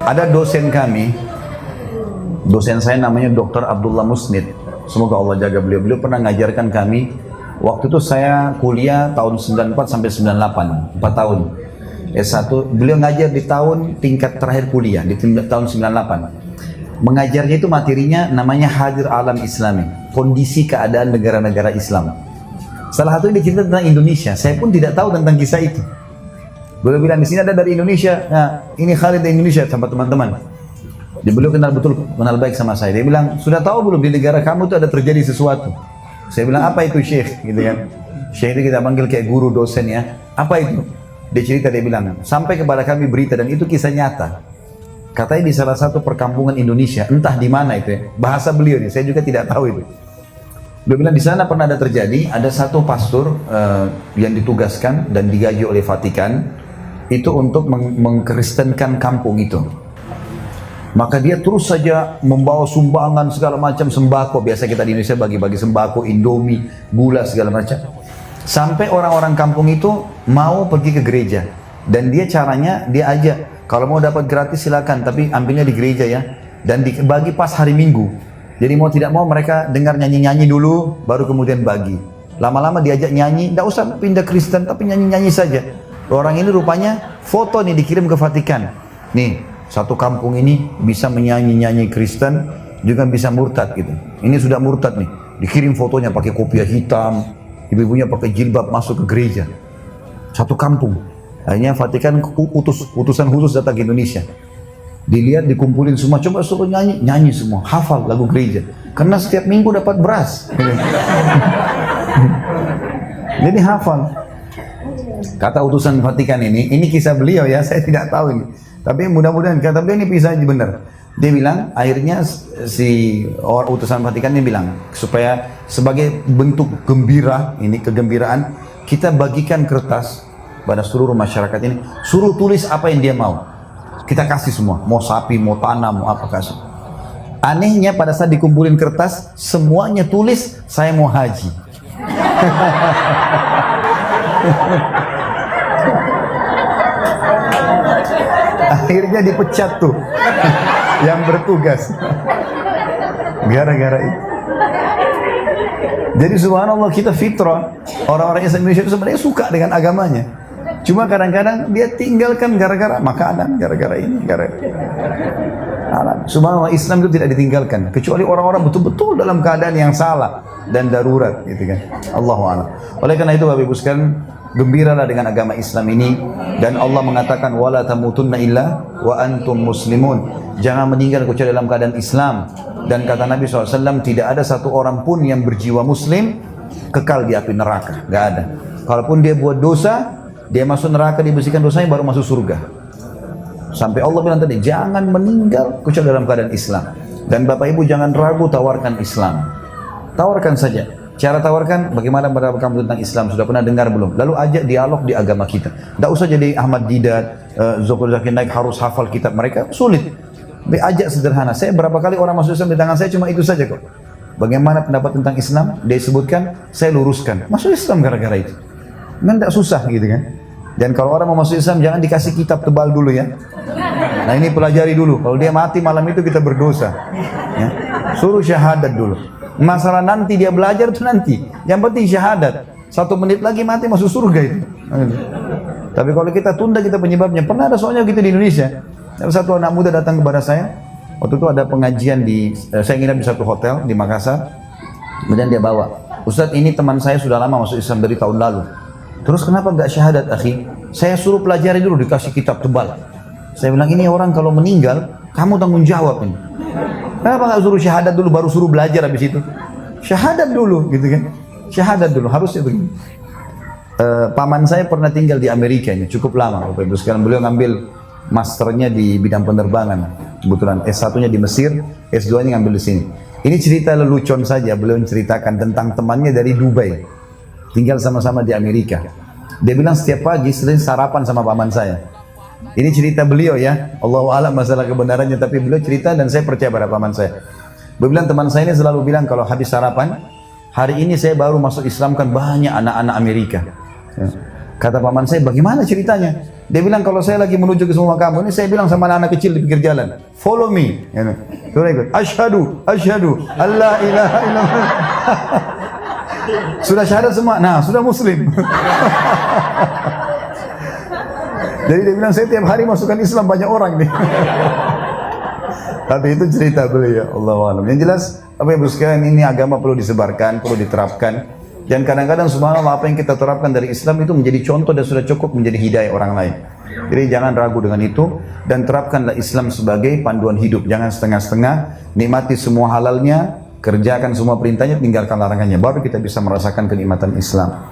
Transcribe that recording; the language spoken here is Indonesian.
Ada dosen kami, dosen saya namanya Dr. Abdullah Musnid. Semoga Allah jaga beliau. Beliau pernah ngajarkan kami, waktu itu saya kuliah tahun 94 sampai 98, 4 tahun. S1, beliau ngajar di tahun tingkat terakhir kuliah, di tahun 98. Mengajarnya itu materinya namanya Hadir Alam Islami, kondisi keadaan negara-negara Islam. Salah satu dia cerita tentang Indonesia, saya pun tidak tahu tentang kisah itu. Beliau bilang, di sini ada dari Indonesia, nah ini Khalid dari Indonesia sama teman-teman. Beliau kenal betul, kenal baik sama saya. Dia bilang, sudah tahu belum di negara kamu itu ada terjadi sesuatu? Saya bilang, apa itu Syekh? Gitu kan. Syekh itu kita panggil kayak guru, dosen ya. Apa itu? Dia cerita, dia bilang, sampai kepada kami berita dan itu kisah nyata. Katanya di salah satu perkampungan Indonesia, entah di mana itu ya. Bahasa beliau nih, saya juga tidak tahu itu. Beliau bilang di sana pernah ada terjadi, ada satu pastor yang ditugaskan dan digaji oleh Vatikan itu untuk mengkristenkan kampung itu. Maka dia terus saja membawa sumbangan segala macam sembako. Biasa kita di Indonesia bagi-bagi sembako, Indomie, gula segala macam. Sampai orang-orang kampung itu mau pergi ke gereja. Dan dia caranya, dia ajak, kalau mau dapat gratis silakan, tapi ambilnya di gereja ya. Dan dibagi pas hari Minggu. Jadi mau tidak mau mereka dengar nyanyi-nyanyi dulu, baru kemudian bagi. Lama-lama diajak nyanyi, tidak usah pindah Kristen, tapi nyanyi-nyanyi saja. Orang ini rupanya foto nih dikirim ke Vatikan. Nih, satu kampung ini bisa menyanyi-nyanyi Kristen, juga bisa murtad gitu. Ini sudah murtad nih. Dikirim fotonya pakai kopiah hitam, ibu-ibunya pakai jilbab masuk ke gereja. Satu kampung. Akhirnya Vatikan utusan khusus datang ke Indonesia. Dilihat, dikumpulin semua, coba suruh nyanyi, nyanyi semua, hafal lagu gereja. Karena setiap minggu dapat beras. Jadi hafal. Kata utusan Vatikan ini kisah beliau ya, saya tidak tahu ini. Tapi mudah-mudahan kata beliau ini bisa benar. Dia bilang, akhirnya si orang utusan Vatikan ini bilang, supaya sebagai bentuk gembira, ini kegembiraan, kita bagikan kertas pada seluruh masyarakat ini, suruh tulis apa yang dia mau. Kita kasih semua, mau sapi, mau tanah, mau apa kasih. Anehnya pada saat dikumpulin kertas, semuanya tulis, saya mau haji. Akhirnya dipecat tuh yang bertugas gara-gara itu. Jadi subhanallah, kita fitrah, orang-orang Indonesia itu sebenarnya suka dengan agamanya, cuma kadang-kadang dia tinggalkan gara-gara makanan, gara-gara ini, gara-gara subhanallah. Islam itu tidak ditinggalkan kecuali orang-orang betul-betul dalam keadaan yang salah dan darurat gitu kan. Allahu a'lam. Oleh karena itu Bapak Ibu sekalian, gembiralah dengan agama Islam ini, dan Allah mengatakan wala tamutunna illa wa antum muslimun. Jangan meninggal kecuali dalam keadaan Islam. Dan kata Nabi SAW, tidak ada satu orang pun yang berjiwa muslim kekal di api neraka, gak ada. Kalaupun dia buat dosa, dia masuk neraka, dibersihkan dosanya, baru masuk surga. Sampai Allah bilang tadi, jangan meninggal kecuali dalam keadaan Islam. Dan Bapak Ibu jangan ragu, tawarkan Islam. Tawarkan saja. Cara tawarkan, bagaimana pendapat kamu tentang Islam? Sudah pernah dengar belum? Lalu ajak dialog di agama kita. Tidak usah jadi Ahmad Didat, Zokul Zakir Naik harus hafal kitab mereka, sulit. Ajak sederhana. Saya berapa kali orang masuk Islam di tangan saya cuma itu saja kok. Bagaimana pendapat tentang Islam? Dia sebutkan, saya luruskan. Masuk Islam gara-gara itu. Memang tidak susah gitu kan. Dan kalau orang mau masuk Islam, jangan dikasih kitab tebal dulu ya. Nah ini pelajari dulu. Kalau dia mati malam itu kita berdosa. Ya. Suruh syahadat dulu. Masalah nanti dia belajar itu nanti. Yang penting syahadat. 1 menit lagi mati masuk surga itu. Tapi kalau kita tunda, kita penyebabnya. Pernah ada soalnya gitu di Indonesia. Ada satu anak muda datang kepada saya. Waktu itu ada pengajian di, saya nginap di satu hotel di Makassar. Kemudian dia bawa, Ustadz ini teman saya sudah lama masuk Islam dari tahun lalu. Terus kenapa nggak syahadat akhi? Saya suruh pelajari dulu, dikasih kitab tebal. Saya bilang, ini orang kalau meninggal, kamu tanggung jawab ini. Kenapa nggak suruh syahadat dulu, baru suruh belajar habis itu? Syahadat dulu, gitu kan? Syahadat dulu, harusnya begini. Paman saya pernah tinggal di Amerika ini, cukup lama. Bapak Ibu sekalian, beliau ngambil masternya di bidang penerbangan. Kebetulan S1-nya di Mesir, S2-nya ngambil di sini. Ini cerita lelucon saja, beliau menceritakan tentang temannya dari Dubai. Tinggal sama-sama di Amerika. Dia bilang setiap pagi sering sarapan sama paman saya. Ini cerita beliau ya, Allahu a'lam masalah kebenarannya, tapi beliau cerita dan saya percaya pada paman saya. Beliau bilang teman saya ini selalu bilang kalau habis sarapan, hari ini saya baru masuk Islam kan banyak anak-anak Amerika. Ya. Kata paman saya, bagaimana ceritanya? Dia bilang, kalau saya lagi menuju ke semua kampung ini, saya bilang sama anak-anak kecil di pinggir jalan, follow me. Sudah ikut, asyhadu, Allah ilaha illallah. Sudah syahadat semua, nah sudah muslim. Jadi dia bilang, saya tiap hari masukkan Islam banyak orang nih. Tapi itu cerita beliau, Allahu a'lam. Yang jelas, apa yang sekalian, ini agama perlu disebarkan, perlu diterapkan. Dan kadang-kadang subhanallah, apa yang kita terapkan dari Islam itu menjadi contoh dan sudah cukup menjadi hidayah orang lain. Jadi jangan ragu dengan itu, dan terapkanlah Islam sebagai panduan hidup. Jangan setengah-setengah, nikmati semua halalnya, kerjakan semua perintahnya, tinggalkan larangannya. Baru kita bisa merasakan kenikmatan Islam.